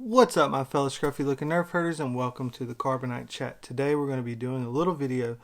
What's up, my fellow scruffy looking nerf herders, and welcome to the Carbonite Chat. Today we're going to be doing a little video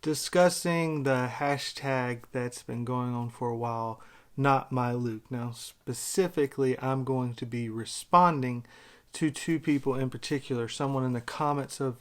discussing the hashtag that's been going on for a while, not my Luke. Now, specifically, I'm going to be responding to two people in particular. Someone in the comments of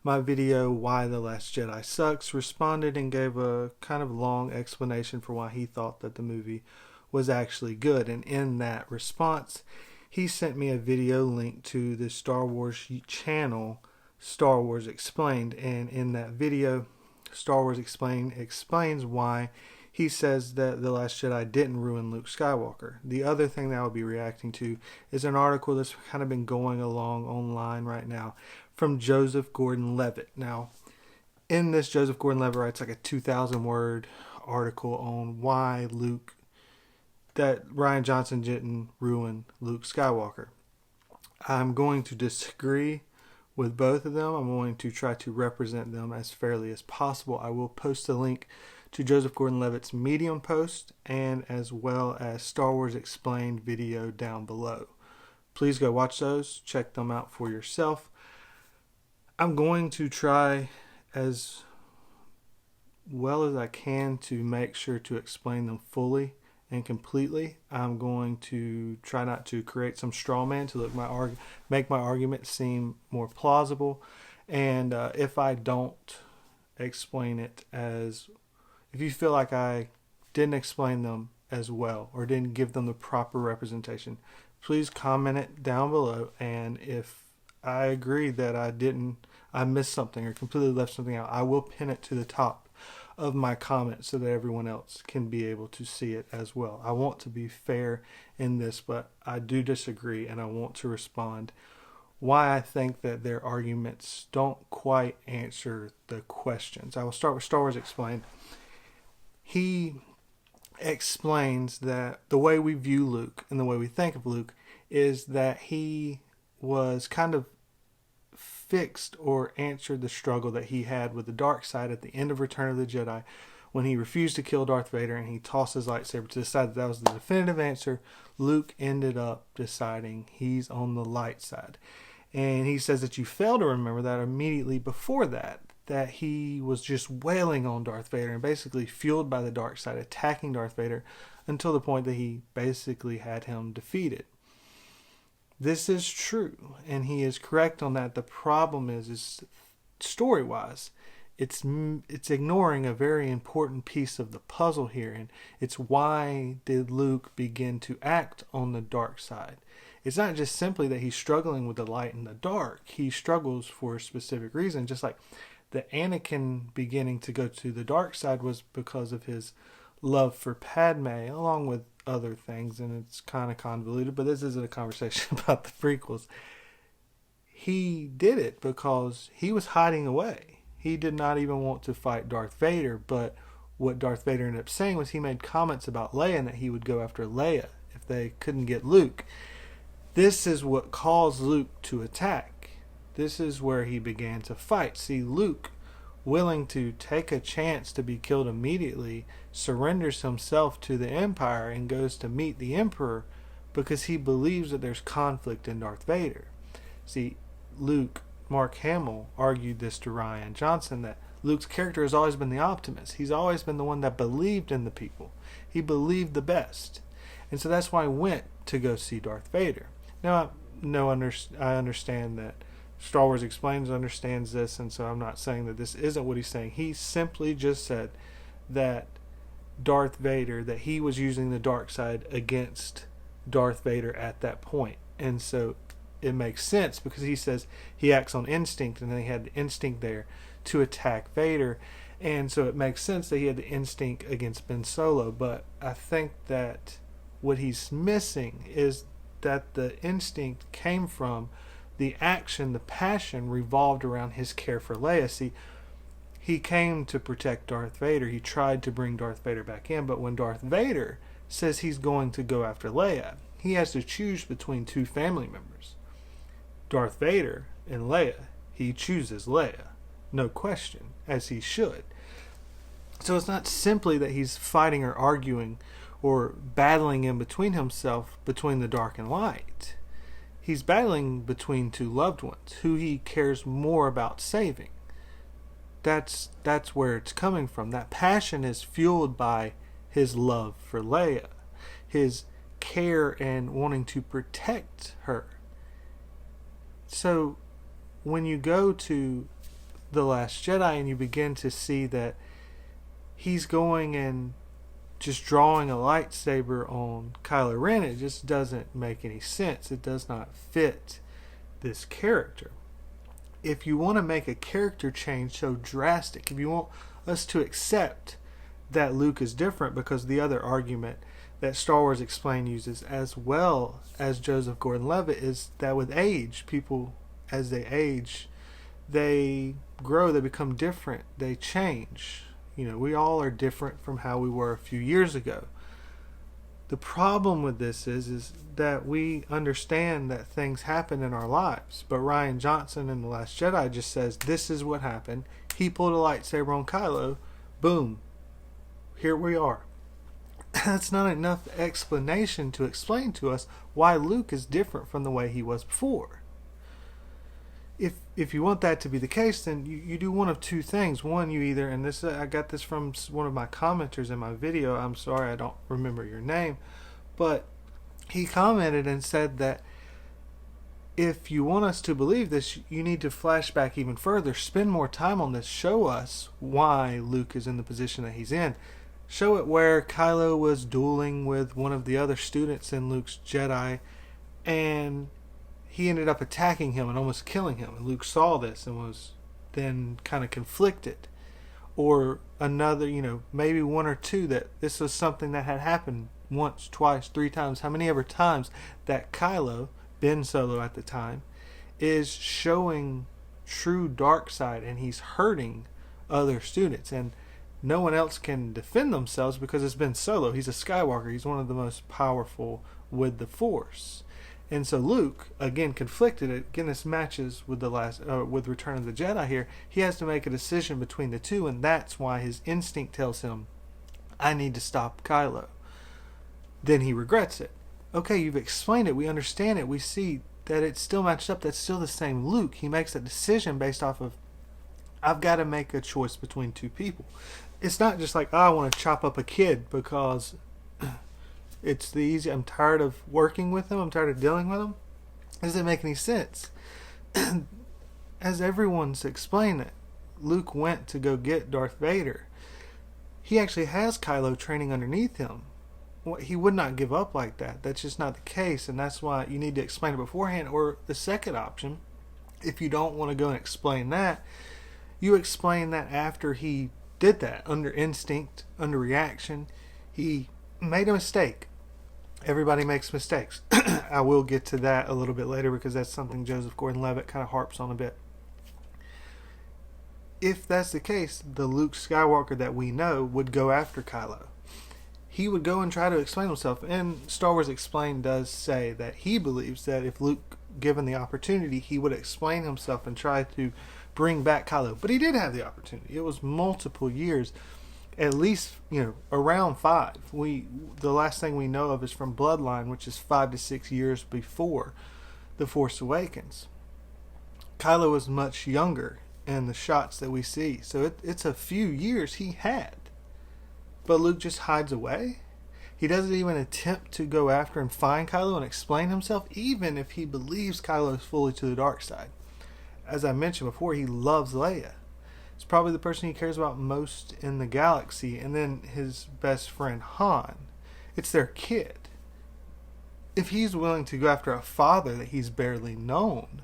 my video, Why the Last Jedi Sucks, responded and gave a kind of long explanation for why he thought that the movie was actually good. And in that response, he sent me a video link to the Star Wars channel, Star Wars Explained. And in that video, Star Wars Explained explains why he says that The Last Jedi didn't ruin Luke Skywalker. The other thing that I'll be reacting to is an article that's kind of been going along online right now from Joseph Gordon Levitt. Now, in this, Joseph Gordon Levitt writes like a 2,000 word article on why that Rian Johnson didn't ruin Luke Skywalker. I'm going to disagree with both of them. I'm going to try to represent them as fairly as possible. I will post a link to Joseph Gordon Levitt's Medium post and as well as Star Wars Explained video down below. Please go watch those. Check them out for yourself. I'm going to try as well as I can to make sure to explain them fully and completely. I'm going to try not to create some straw man to make my argument seem more plausible. And if I don't explain it if you feel like I didn't explain them as well or didn't give them the proper representation, please comment it down below. And if I agree that I missed something or completely left something out, I will pin it to the top of my comment so that everyone else can be able to see it as well. I want to be fair in this, but I do disagree, and I want to respond why I think that their arguments don't quite answer the questions. I will start with Star Wars Explained. He explains that the way we view Luke and the way we think of Luke is that he was kind of fixed or answered the struggle that he had with the dark side at the end of Return of the Jedi when he refused to kill Darth Vader and he tossed his lightsaber to decide that was the definitive answer. Luke ended up deciding he's on the light side. And he says that you fail to remember that immediately before that he was just wailing on Darth Vader and basically fueled by the dark side, attacking Darth Vader until the point that he basically had him defeated. This is true, and he is correct on that. The problem is story-wise, it's ignoring a very important piece of the puzzle here, and it's why did Luke begin to act on the dark side? It's not just simply that he's struggling with the light and the dark. He struggles for a specific reason, just like the Anakin beginning to go to the dark side was because of his love for Padme, along with other things, and it's kind of convoluted, but this isn't a conversation about the prequels. He did it because he was hiding away. He did not even want to fight Darth Vader, but what Darth Vader ended up saying was he made comments about Leia and that he would go after Leia if they couldn't get Luke. This is what caused Luke to attack. This is where he began to fight. See, Luke, willing to take a chance to be killed immediately, surrenders himself to the Empire and goes to meet the Emperor because he believes that there's conflict in Darth Vader. See, Mark Hamill argued this to Rian Johnson, that Luke's character has always been the optimist. He's always been the one that believed in the people. He believed the best. And so that's why he went to go see Darth Vader. Now, I understand that Star Wars Explains understands this, and so I'm not saying that this isn't what he's saying. He simply just said that Darth Vader, that he was using the dark side against Darth Vader at that point. And so it makes sense because he says he acts on instinct, and then he had the instinct there to attack Vader. And so it makes sense that he had the instinct against Ben Solo. But I think that what he's missing is that the instinct came from the action, the passion revolved around his care for Leia. See, he came to protect Darth Vader. He tried to bring Darth Vader back in, but when Darth Vader says he's going to go after Leia, he has to choose between two family members, Darth Vader and Leia. He chooses Leia, no question, as he should. So it's not simply that he's fighting or arguing or battling in between himself, between the dark and light. he's battling between two loved ones who he cares more about saving. That's where it's coming from. That passion is fueled by his love for Leia, his care and wanting to protect her. So when you go to The Last Jedi and you begin to see that he's going and just drawing a lightsaber on Kylo Ren, it just doesn't make any sense. It does not fit this character. If you want to make a character change so drastic, if you want us to accept that Luke is different, because the other argument that Star Wars Explained uses, as well as Joseph Gordon Levitt, is that with age, people, as they age, they grow, they become different, they change. We all are different from how we were a few years ago. The problem with this is that we understand that things happen in our lives, but Rian Johnson in The Last Jedi just says, this is what happened. He pulled a lightsaber on Kylo. Boom. Here we are. That's not enough explanation to explain to us why Luke is different from the way he was before. If you want that to be the case, then you do one of two things. One, you either, and this I got this from one of my commenters in my video. I'm sorry, I don't remember your name, but he commented and said that if you want us to believe this, you need to flash back even further, spend more time on this, show us why Luke is in the position that he's in. Show it where Kylo was dueling with one of the other students in Luke's Jedi, and he ended up attacking him and almost killing him. And Luke saw this and was then kind of conflicted. Or another, maybe one or two, that this was something that had happened once, twice, three times, how many ever times that Kylo, Ben Solo at the time, is showing true dark side and he's hurting other students. And no one else can defend themselves because it's Ben Solo. He's a Skywalker. He's one of the most powerful with the Force. And so Luke, again, conflicted. Again, this matches with with Return of the Jedi here. He has to make a decision between the two, and that's why his instinct tells him, I need to stop Kylo. Then he regrets it. Okay, you've explained it. We understand it. We see that it's still matched up. That's still the same Luke. He makes a decision based off of, I've got to make a choice between two people. It's not just like, I want to chop up a kid because it's the easy. I'm tired of working with him. I'm tired of dealing with him. Does it make any sense? As everyone's explained it, Luke went to go get Darth Vader. He actually has Kylo training underneath him. He would not give up like that. That's just not the case, and that's why you need to explain it beforehand. Or the second option, if you don't want to go and explain that, you explain that after he did that, under instinct, under reaction, he made a mistake. Everybody makes mistakes. I will get to that a little bit later because that's something Joseph Gordon Levitt kind of harps on a bit. If that's the case, the Luke Skywalker that we know would go after Kylo. He would go and try to explain himself. And Star Wars Explained does say that he believes that if Luke given the opportunity, he would explain himself and try to bring back Kylo. But he did have the opportunity. It was multiple years. At least, around 5. The last thing we know of is from Bloodline, which is 5 to 6 years before The Force Awakens. Kylo was much younger in the shots that we see, so it's a few years he had. But Luke just hides away. He doesn't even attempt to go after and find Kylo and explain himself, even if he believes Kylo is fully to the dark side. As I mentioned before, he loves Leia. It's probably the person he cares about most in the galaxy, and then his best friend Han. It's their kid. If he's willing to go after a father that he's barely known,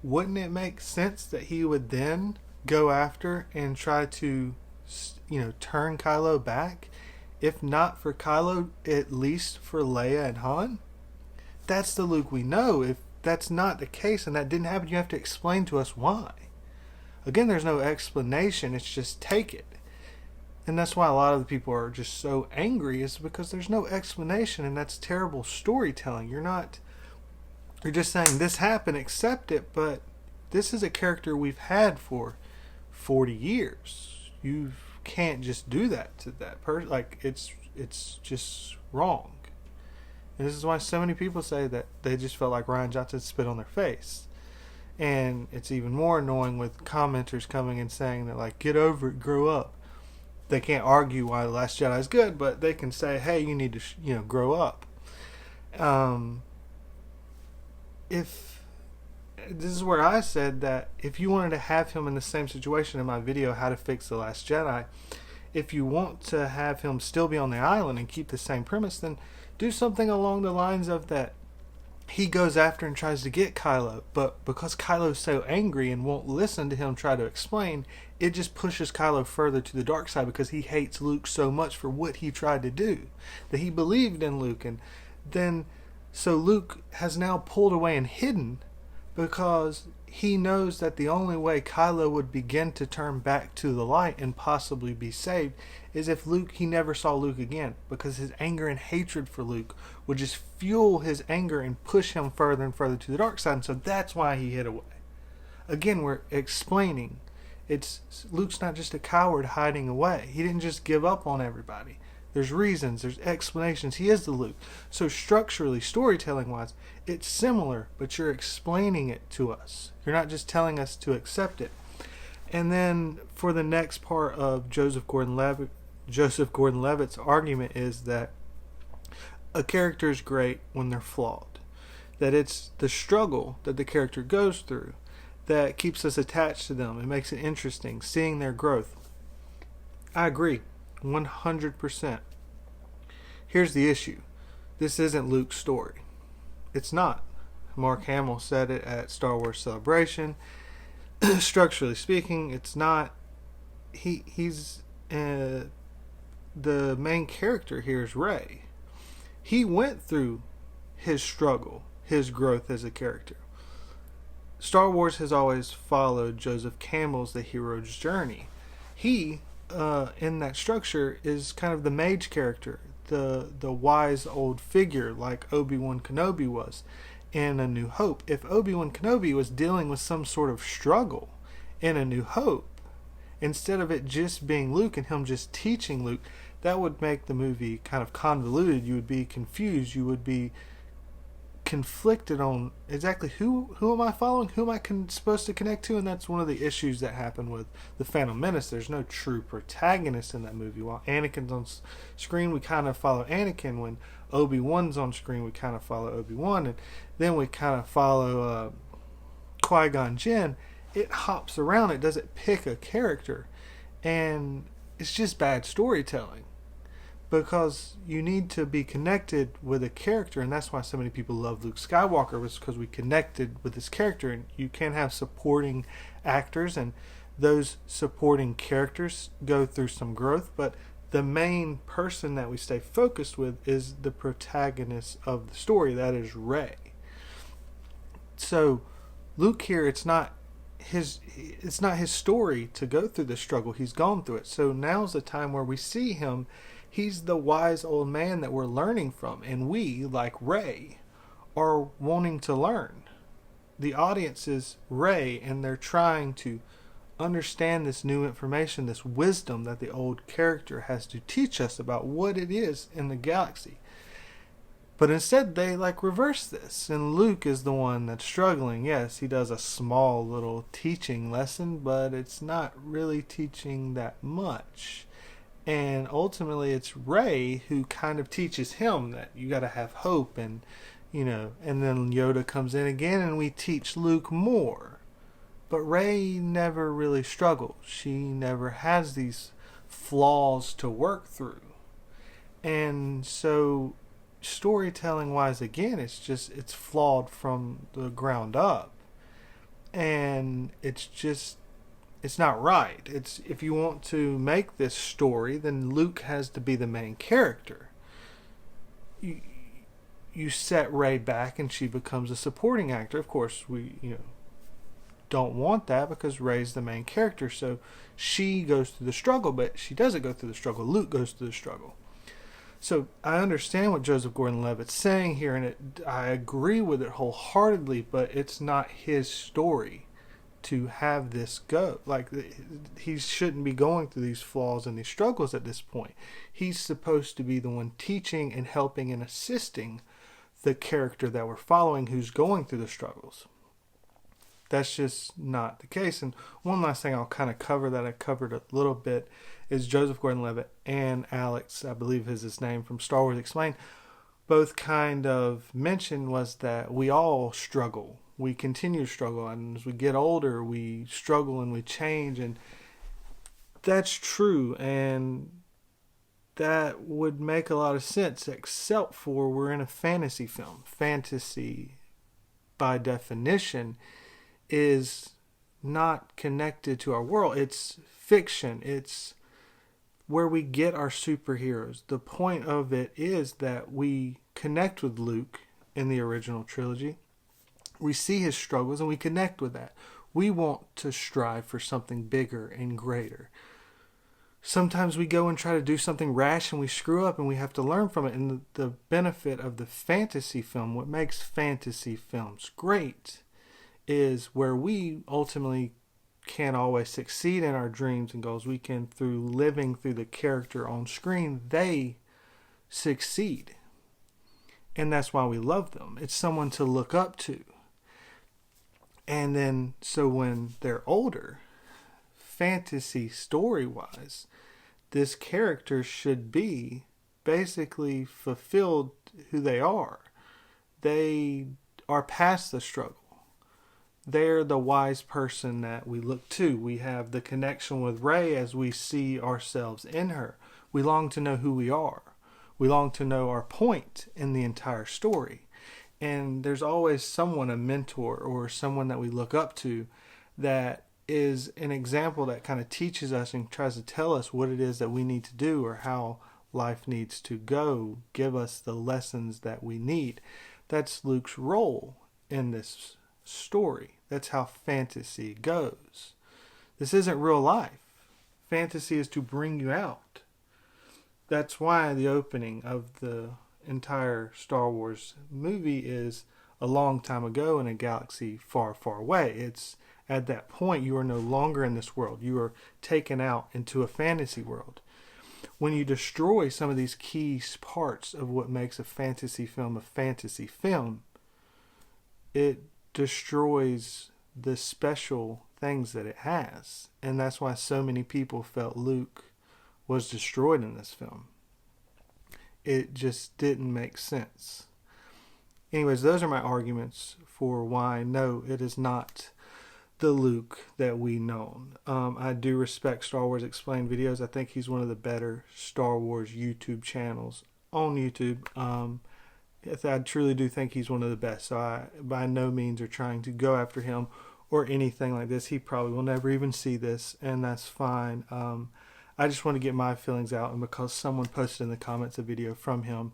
wouldn't it make sense that he would then go after and try to, turn Kylo back? If not for Kylo, at least for Leia and Han? That's the Luke we know. If that's not the case and that didn't happen, you have to explain to us why. Again, there's no explanation. It's just take it. And that's why a lot of the people are just so angry, is because there's no explanation, and that's terrible storytelling. You're just saying this happened, accept it, but this is a character we've had for 40 years. You can't just do that to that person. Like, it's just wrong. And this is why so many people say that they just felt like Rian Johnson spit on their face. And it's even more annoying with commenters coming and saying that, like, get over it, grow up. They can't argue why The Last Jedi is good, but they can say, hey, you need to, grow up. If this is where I said that if you wanted to have him in the same situation in my video, How to Fix The Last Jedi, if you want to have him still be on the island and keep the same premise, then do something along the lines of that he goes after and tries to get Kylo, but because Kylo's so angry and won't listen to him try to explain, it just pushes Kylo further to the dark side because he hates Luke so much for what he tried to do, that he believed in Luke. And then so Luke has now pulled away and hidden because he knows that the only way Kylo would begin to turn back to the light and possibly be saved is if he never saw Luke again, because his anger and hatred for Luke would just fuel his anger and push him further and further to the dark side. And so that's why he hid away. Again, we're explaining Luke's not just a coward hiding away. He didn't just give up on everybody. There's reasons, there's explanations. He is the Luke. So structurally, storytelling wise, it's similar, but you're explaining it to us. You're not just telling us to accept it. And then for the next part of Joseph Gordon Levitt's argument is that a character is great when they're flawed. That it's the struggle that the character goes through that keeps us attached to them. It makes it interesting, seeing their growth. I agree, 100%. Here's the issue. This isn't Luke's story. It's not. Mark Hamill said it at Star Wars Celebration. Structurally speaking, it's not. He's the main character here is Rey. He went through his struggle, his growth as a character. Star Wars has always followed Joseph Campbell's The Hero's Journey. He, in that structure, is kind of the mage character, the wise old figure like Obi-Wan Kenobi was in A New Hope. If Obi-Wan Kenobi was dealing with some sort of struggle in A New Hope, instead of it just being Luke and him just teaching Luke, that would make the movie kind of convoluted. You would be confused. You would be conflicted on exactly who am I following, who am I supposed to connect to. And that's one of the issues that happened with The Phantom Menace. There's no true protagonist in that movie. While Anakin's on screen, we kind of follow Anakin. When Obi-Wan's on screen, we kind of follow Obi-Wan, and then we kind of follow Qui-Gon Jinn. It hops around. It doesn't pick a character, and it's just bad storytelling. Because you need to be connected with a character, and that's why so many people love Luke Skywalker, was because we connected with this character. And you can have supporting actors, and those supporting characters go through some growth, but the main person that we stay focused with is the protagonist of the story, that is Rey. So Luke here, it's not his story to go through the struggle. He's gone through it. So now's the time where we see him. He's the wise old man that we're learning from, and we, like Rey, are wanting to learn. The audience is Rey, and they're trying to understand this new information, this wisdom that the old character has to teach us about what it is in the galaxy. But instead they reverse this, and Luke is the one that's struggling. Yes, he does a small little teaching lesson, but it's not really teaching that much. And ultimately it's Rey who kind of teaches him that you got to have hope, and and then Yoda comes in again and we teach Luke more. But Rey never really struggles. She never has these flaws to work through. And so storytelling wise, again, it's flawed from the ground up. And it's not right. If you want to make this story, then Luke has to be the main character. You set Rey back and she becomes a supporting actor. Of course, we don't want that because Rey's the main character. So she goes through the struggle, but she doesn't go through the struggle. Luke goes through the struggle. So I understand what Joseph Gordon Levitt's saying here, and I agree with it wholeheartedly, but it's not his story to have this go. He shouldn't be going through these flaws and these struggles at this point. He's supposed to be the one teaching and helping and assisting the character that we're following who's going through the struggles. That's just not the case. And one last thing I'll kind of cover that I covered a little bit is Joseph Gordon Levitt and Alex, I believe is his name, from Star Wars Explained, both kind of mentioned was that we all struggle. We continue to struggle. And as we get older, we struggle and we change. And that's true. And that would make a lot of sense, except for we're in a fantasy film. Fantasy, by definition, is not connected to our world. It's fiction. It's where we get our superheroes. The point of it is that we connect with Luke in the original trilogy. We see his struggles and we connect with that. We want to strive for something bigger and greater. Sometimes we go and try to do something rash and we screw up and we have to learn from it. And the benefit of the fantasy film, what makes fantasy films great, is where we ultimately can't always succeed in our dreams and goals. We can, through living through the character on screen, they succeed. And that's why we love them. It's someone to look up to. And then, so when they're older, fantasy story-wise, this character should be basically fulfilled who they are. They are past the struggle. They're the wise person that we look to. We have the connection with Rey as we see ourselves in her. We long to know who we are. We long to know our point in the entire story. And there's always someone, a mentor or someone that we look up to, that is an example that kind of teaches us and tries to tell us what it is that we need to do or how life needs to go, give us the lessons that we need. That's Luke's role in this story. That's how fantasy goes. This isn't real life. Fantasy is to bring you out. That's why the opening of the entire Star Wars movie is a long time ago in a galaxy far, far away. It's at that point you are no longer in this world. You are taken out into a fantasy world. When you destroy some of these key parts of what makes a fantasy film, it destroys the special things that it has. And that's why so many people felt Luke was destroyed in this film. It just didn't make sense. Anyways, those are my arguments for why, no, it is not the Luke that we know. I do respect Star Wars Explained videos. I think he's one of the better Star Wars YouTube channels on YouTube. I truly do think he's one of the best. So I, by no means, are trying to go after him or anything like this. He probably will never even see this, and that's fine. I just want to get my feelings out, and because someone posted in the comments a video from him,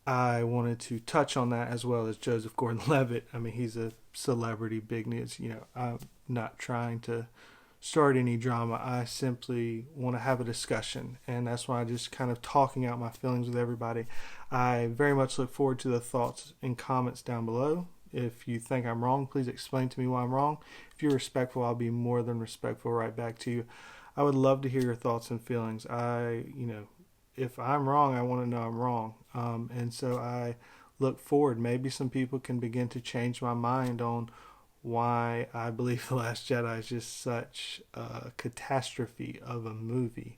I wanted to touch on that, as well as Joseph Gordon Levitt. I mean, he's a celebrity, big news. You know, I'm not trying to start any drama. I simply want to have a discussion, and that's why I'm just kind of talking out my feelings with everybody. I very much look forward to the thoughts and comments down below. If you think I'm wrong, please explain to me why I'm wrong. If you're respectful, I'll be more than respectful right back to you. I would love to hear your thoughts and feelings. If I'm wrong, I want to know I'm wrong. And so I look forward. Maybe some people can begin to change my mind on why I believe The Last Jedi is just such a catastrophe of a movie.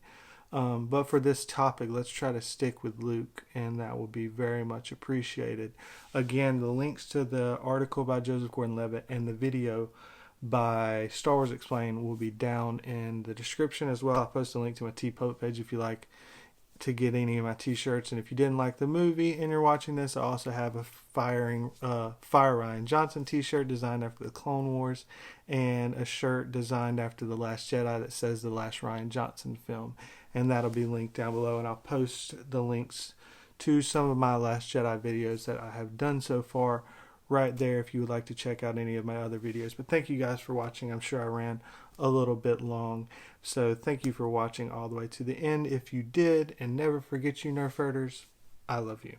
But for this topic, let's try to stick with Luke, and that will be very much appreciated. Again, the links to the article by Joseph Gordon Levitt and the video by Star Wars Explained will be down in the description as well. I'll post a link to my TeePublic page if you like to get any of my t-shirts. And if you didn't like the movie and you're watching this, I also have a Fire Rian Johnson t-shirt designed after the Clone Wars, and a shirt designed after The Last Jedi that says The Last Rian Johnson Film, and that'll be linked down below. And I'll post the links to some of my Last Jedi videos that I have done so far right there if you would like to check out any of my other videos. But thank you guys for watching. I'm sure I ran a little bit long, so thank you for watching all the way to the end if you did. And never forget, you Nerf herders, I love you.